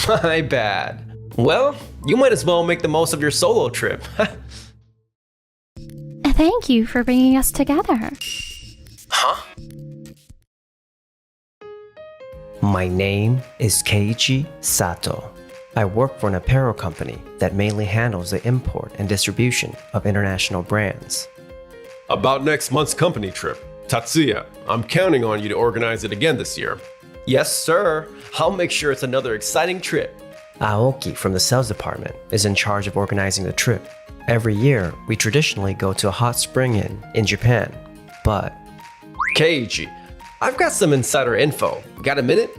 My bad. Well, you might as well make the most of your solo trip. Thank you for bringing us together. Huh? My name is Keiichi Sato. I work for an apparel company that mainly handles the import and distribution of international brands. About next month's company trip, Tatsuya, I'm counting on you to organize it again this year. Yes, sir. I'll make sure it's another exciting trip. Aoki from the sales department is in charge of organizing the trip. Every year, we traditionally go to a hot spring inn in Japan, but Keiichi, I've got some insider info. Got a minute?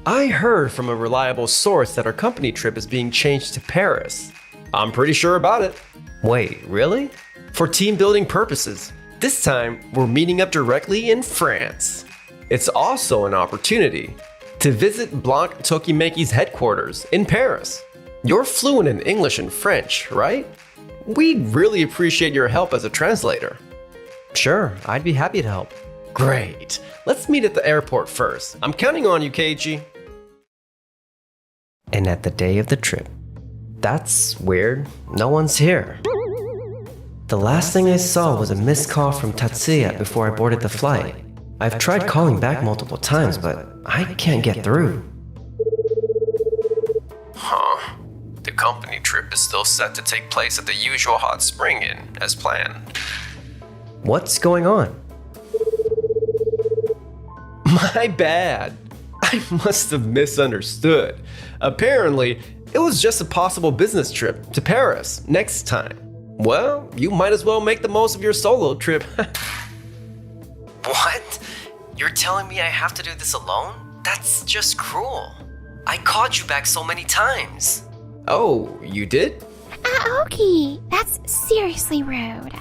I heard from a reliable source that our company trip is being changed to Paris. I'm pretty sure about it. wait, really? For team building purposes, this time we're meeting up directly in France. It's also an opportunity to visit Blanc Tokimeki's headquarters in Paris. You're fluent in English and French, right? We'd really appreciate your help as a translator. Sure, I'd be happy to help. Great. Let's meet at the airport first. I'm counting on you, Keiichi. And at the day of the trip, that's weird, no one's here. The last thing I saw was a missed call from Tatsuya before I boarded the flight. I've tried calling back multiple times, but I can't get through. Huh. The company trip is still set to take place at the usual hot spring inn, as planned. What's going on? My bad. I must have misunderstood. Apparently, it was just a possible business trip to Paris next time. Well, you might as well make the most of your solo trip. What? You're telling me I have to do this alone? That's just cruel. I called you back so many times. Oh, you did? Aoki, that's seriously rude.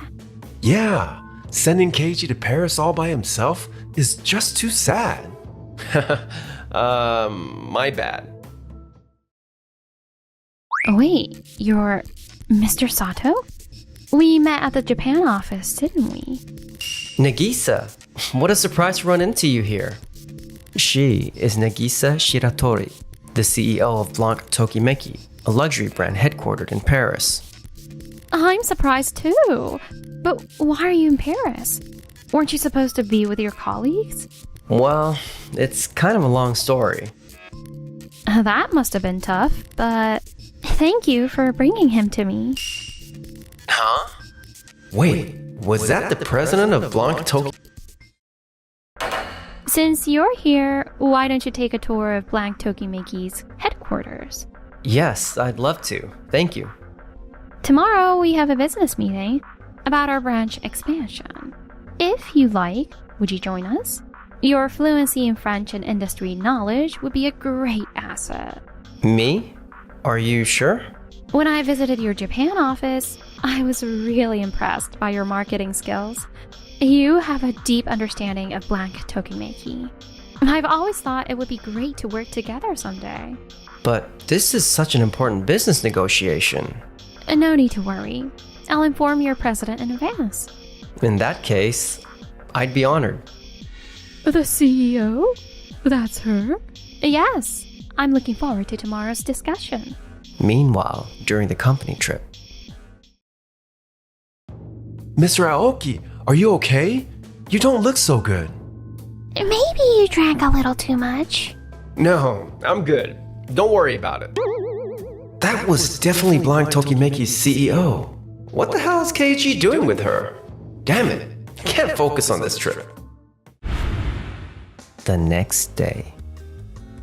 Yeah, sending Keiichi to Paris all by himself is just too sad. My bad. Wait, you're Mr. Sato? We met at the Japan office, didn't we? Nagisa, what a surprise to run into you here. She is Nagisa Shiratori, the CEO of Blanc Tokimeki, a luxury brand headquartered in Paris. I'm surprised too. But why are you in Paris? Weren't you supposed to be with your colleagues? Well, it's kind of a long story. That must have been tough, but thank you for bringing him to me. Huh? Wait, was that the president of Blanc Toki? Since you're here, why don't you take a tour of Blanc Tokimeki's headquarters? Yes, I'd love to. Thank you. Tomorrow we have a business meeting about our branch expansion. If you like, would you join us? Your fluency in French and industry knowledge would be a great asset. Me? Are you sure? When I visited your Japan office, I was really impressed by your marketing skills. You have a deep understanding of Blanc Tokimeki. I've always thought it would be great to work together someday. But this is such an important business negotiation. No need to worry. I'll inform your president in advance. In that case, I'd be honored. The CEO? That's her? Yes. I'm looking forward to tomorrow's discussion. Meanwhile, during the company trip, Mr. Aoki, are you okay? You don't look so good. Maybe you drank a little too much. No, I'm good. Don't worry about it. That was definitely Blanc Tokimeki's CEO. What the hell is Keiichi doing with her? Damn it, I can't focus on this trip. the next day.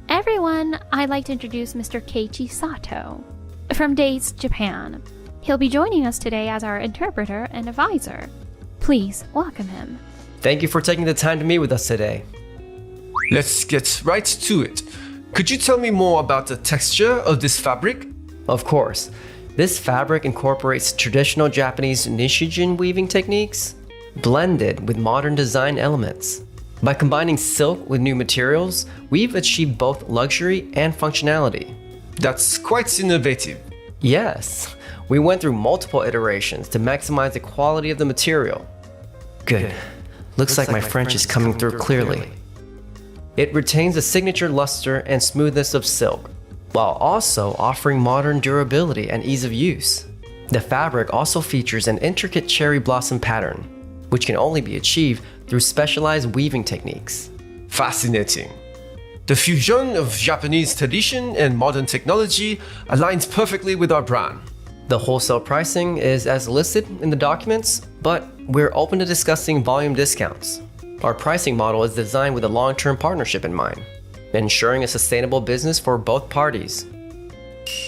Everyone, I'd like to introduce Mr. Keiichi Sato from Days Japan. He'll be joining us today as our interpreter and advisor. Please welcome him. Thank you for taking the time to meet with us today. Let's get right to it. Could you tell me more about the texture of this fabric? Of course. This fabric incorporates traditional Japanese nishijin weaving techniques, blended with modern design elements. By combining silk with new materials, we've achieved both luxury and functionality. That's quite innovative. Yes, we went through multiple iterations to maximize the quality of the material. Good. Looks like my French is coming through clearly. It retains the signature luster and smoothness of silk, while also offering modern durability and ease of use. The fabric also features an intricate cherry blossom pattern, which can only be achieved through specialized weaving techniques. Fascinating. The fusion of Japanese tradition and modern technology aligns perfectly with our brand. The wholesale pricing is as listed in the documents, but we're open to discussing volume discounts. Our pricing model is designed with a long-term partnership in mind, ensuring a sustainable business for both parties.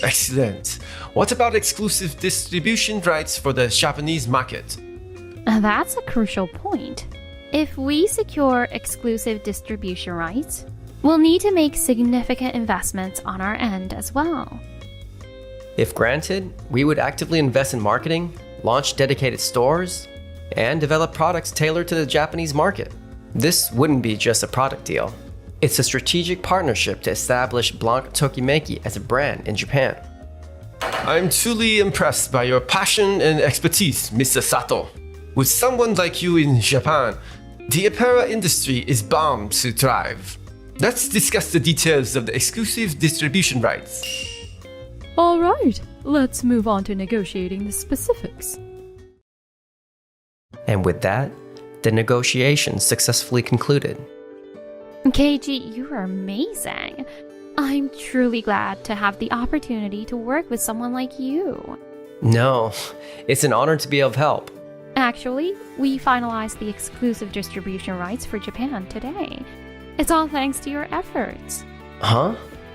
Excellent. What about exclusive distribution rights for the Japanese market? That's a crucial point. If we secure exclusive distribution rights, we'll need to make significant investments on our end as well. If granted, we would actively invest in marketing, launch dedicated stores, and develop products tailored to the Japanese market. This wouldn't be just a product deal. It's a strategic partnership to establish Blanc Tokimeki as a brand in Japan. I'm truly impressed by your passion and expertise, Mr. Sato. With someone like you in Japan, the apparel industry is bound to thrive. Let's discuss the details of the exclusive distribution rights. All right, let's move on to negotiating the specifics. And with that, the negotiations successfully concluded. Keiji, you are amazing. I'm truly glad to have the opportunity to work with someone like you. No, it's an honor to be of help. Actually, we finalized the exclusive distribution rights for Japan today. It's all thanks to your efforts. Huh?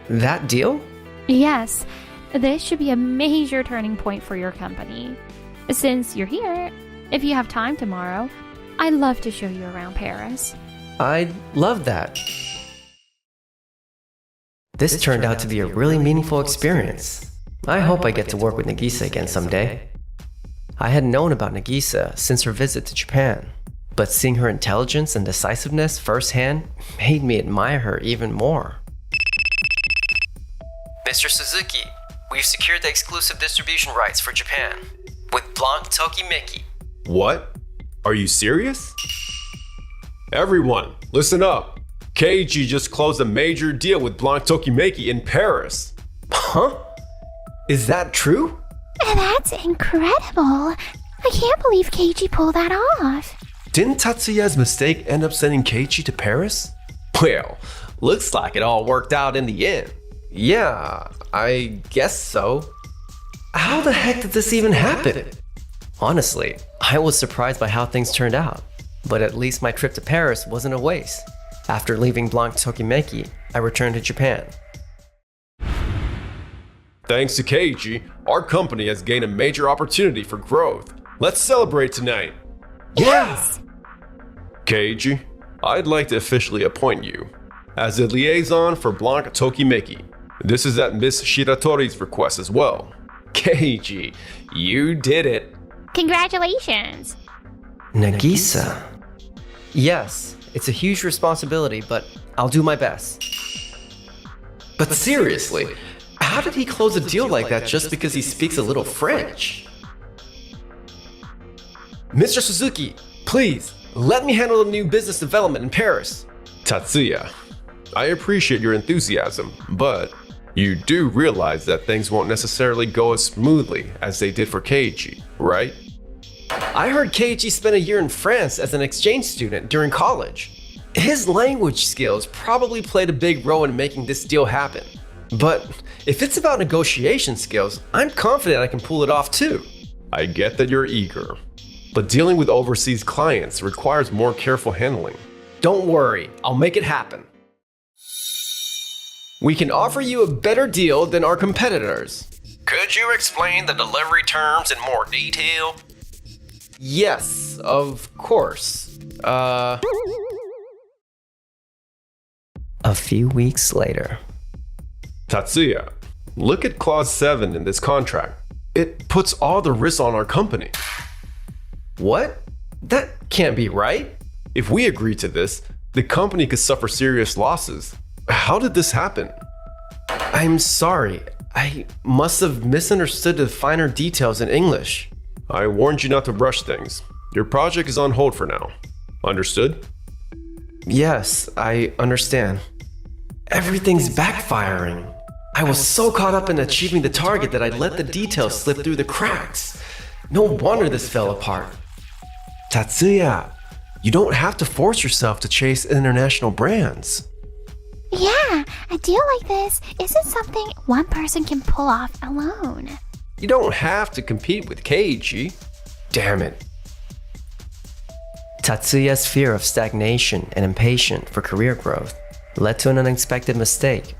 That deal? Yes, this should be a major turning point for your company. Since you're here, if you have time tomorrow, I'd love to show you around Paris. I'd love that. This turned out to be a really meaningful experience. I hope I get to work with Nagisa again someday. I had known about Nagisa since her visit to Japan, but seeing her intelligence and decisiveness firsthand made me admire her even more. Mr. Suzuki, we've secured the exclusive distribution rights for Japan with Blanc Tokimeki. What? Are you serious? Everyone, listen up. Keiji just closed a major deal with Blanc Tokimeki in Paris. Huh? Is that true? That's incredible. I can't believe Keiji pulled that off. Didn't Tatsuya's mistake end up sending Keiji to Paris? Well, looks like it all worked out in the end. Yeah, I guess so. How the heck did this even happen? Honestly, I was surprised by how things turned out, but at least my trip to Paris wasn't a waste. After leaving Blanc Tokimeki, I returned to Japan. Thanks to Keiji, our company has gained a major opportunity for growth. Let's celebrate tonight. Yes! Keiji, I'd like to officially appoint you as a liaison for Blanc Tokimeki. This is at Miss Shiratori's request as well. Keiji, you did it. Congratulations! Nagisa. Yes, it's a huge responsibility, but I'll do my best. But seriously, how did he close a deal like that just because he speaks a little French? Mr. Suzuki, please, let me handle the new business development in Paris. Tatsuya, I appreciate your enthusiasm, but you do realize that things won't necessarily go as smoothly as they did for Keiji, right? I heard Keiji spent a year in France as an exchange student during college. His language skills probably played a big role in making this deal happen. But if it's about negotiation skills, I'm confident I can pull it off too. I get that you're eager, but dealing with overseas clients requires more careful handling. Don't worry, I'll make it happen. We can offer you a better deal than our competitors. Could you explain the delivery terms in more detail? Yes, of course. A few weeks later. Tatsuya, look at Clause 7 in this contract. It puts all the risks on our company. What? That can't be right. If we agree to this, the company could suffer serious losses. How did this happen? I'm sorry. I must have misunderstood the finer details in English. I warned you not to rush things. Your project is on hold for now. Understood? Yes, I understand. Everything's backfiring. I was so caught up in achieving the target that I let the details slip through the cracks. No wonder this fell apart. Tatsuya, you don't have to force yourself to chase international brands. Yeah, a deal like this isn't something one person can pull off alone. You don't have to compete with Keiji. Damn it. Tatsuya's fear of stagnation and impatience for career growth led to an unexpected mistake.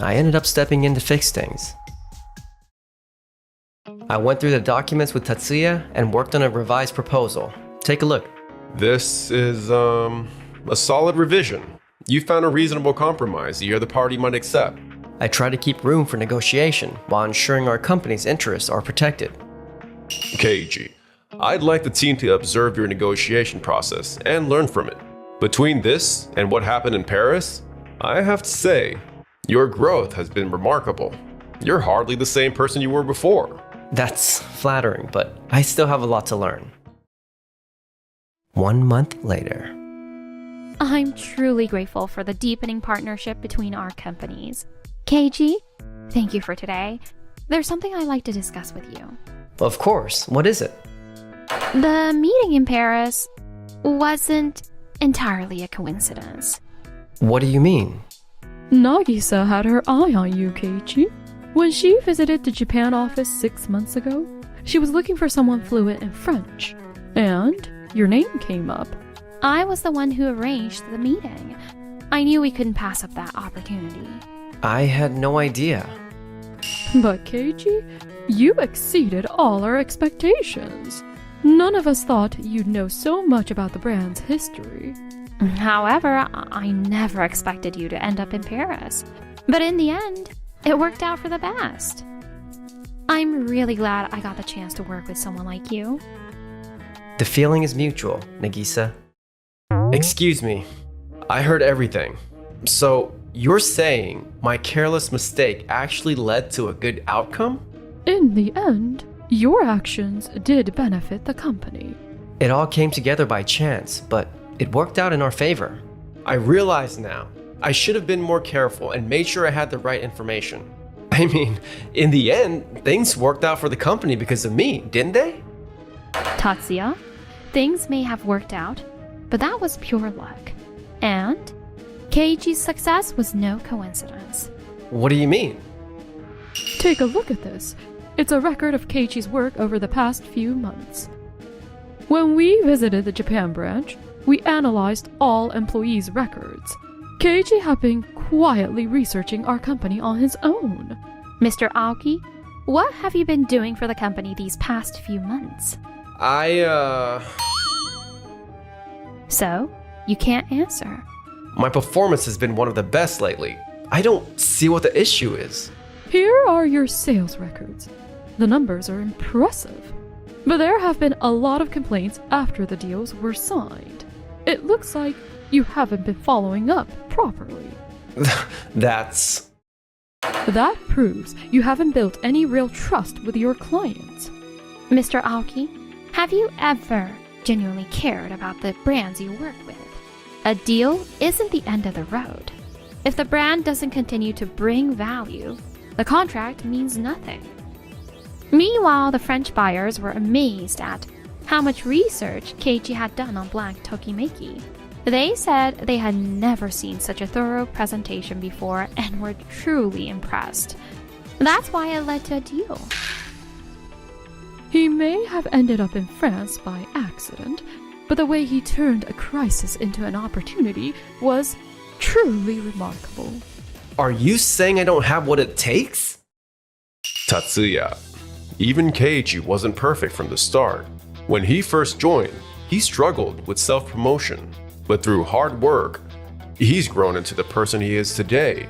I ended up stepping in to fix things. I went through the documents with Tatsuya and worked on a revised proposal. Take a look. This is, a solid revision. You found a reasonable compromise the other party might accept. I try to keep room for negotiation while ensuring our company's interests are protected. Keiji, I'd like the team to observe your negotiation process and learn from it. Between this and what happened in Paris, I have to say, your growth has been remarkable. You're hardly the same person you were before. That's flattering, but I still have a lot to learn. 1 month later. I'm truly grateful for the deepening partnership between our companies. Keiji, thank you for today. There's something I'd like to discuss with you. Of course, what is it? The meeting in Paris wasn't entirely a coincidence. What do you mean? Nagisa had her eye on you, Keiichi. When she visited the Japan office 6 months ago, she was looking for someone fluent in French, and your name came up. I was the one who arranged the meeting. I knew we couldn't pass up that opportunity. I had no idea. But Keiichi, you exceeded all our expectations. None of us thought you'd know so much about the brand's history. However, I never expected you to end up in Paris. But in the end, it worked out for the best. I'm really glad I got the chance to work with someone like you. The feeling is mutual, Nagisa. Excuse me. I heard everything. So, you're saying my careless mistake actually led to a good outcome? In the end, your actions did benefit the company. It all came together by chance, but it worked out in our favor. I realize now. I should have been more careful and made sure I had the right information. I mean, in the end, things worked out for the company because of me, didn't they? Tatsuya, things may have worked out, but that was pure luck. And Keiichi's success was no coincidence. What do you mean? Take a look at this. It's a record of Keiichi's work over the past few months. When we visited the Japan branch, we analyzed all employees' records. Keiichi had been quietly researching our company on his own. Mr. Aoki, what have you been doing for the company these past few months? So, you can't answer. My performance has been one of the best lately. I don't see what the issue is. Here are your sales records. The numbers are impressive. But there have been a lot of complaints after the deals were signed. It looks like you haven't been following up properly. That's... That proves you haven't built any real trust with your clients. Mr. Aoki, have you ever genuinely cared about the brands you work with? A deal isn't the end of the road. If the brand doesn't continue to bring value, the contract means nothing. Meanwhile, the French buyers were amazed at how much research Keiichi had done on Blank Tokimeki. They said they had never seen such a thorough presentation before and were truly impressed. That's why it led to a deal. He may have ended up in France by accident, but the way he turned a crisis into an opportunity was truly remarkable. Are you saying I don't have what it takes? Tatsuya, even Keiichi wasn't perfect from the start. When he first joined, he struggled with self-promotion, but through hard work, he's grown into the person he is today.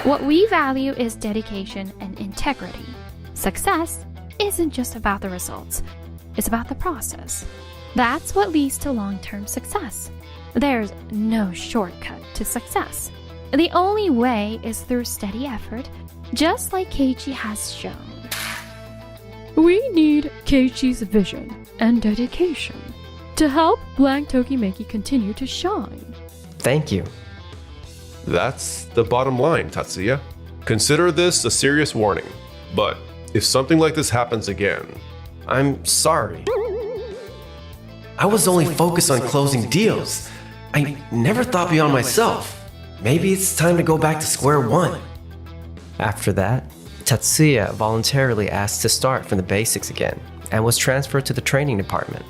What we value is dedication and integrity. Success isn't just about the results, it's about the process. That's what leads to long-term success. There's no shortcut to success. The only way is through steady effort, just like Keiichi has shown. We need Keiichi's vision and dedication to help Blank Tokimeki continue to shine. Thank you. That's the bottom line, Tatsuya. Consider this a serious warning, but if something like this happens again, I'm sorry. I was only focused on closing deals. I never thought beyond myself. Maybe it's time to go back to square one. After that, Tatsuya voluntarily asked to start from the basics again and was transferred to the training department.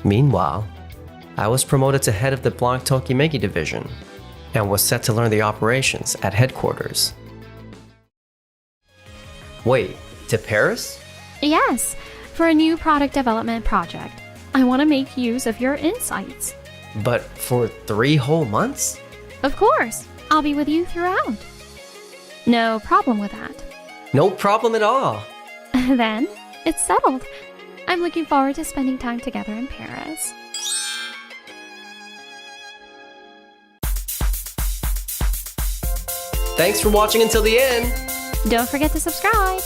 Meanwhile, I was promoted to head of the Blanc Tokimeki division and was set to learn the operations at headquarters. Wait, to Paris? Yes, for a new product development project. I want to make use of your insights. But for 3 whole months? Of course, I'll be with you throughout. No problem with that. No problem at all. Then, it's settled. I'm looking forward to spending time together in Paris. Thanks for watching until the end. Don't forget to subscribe.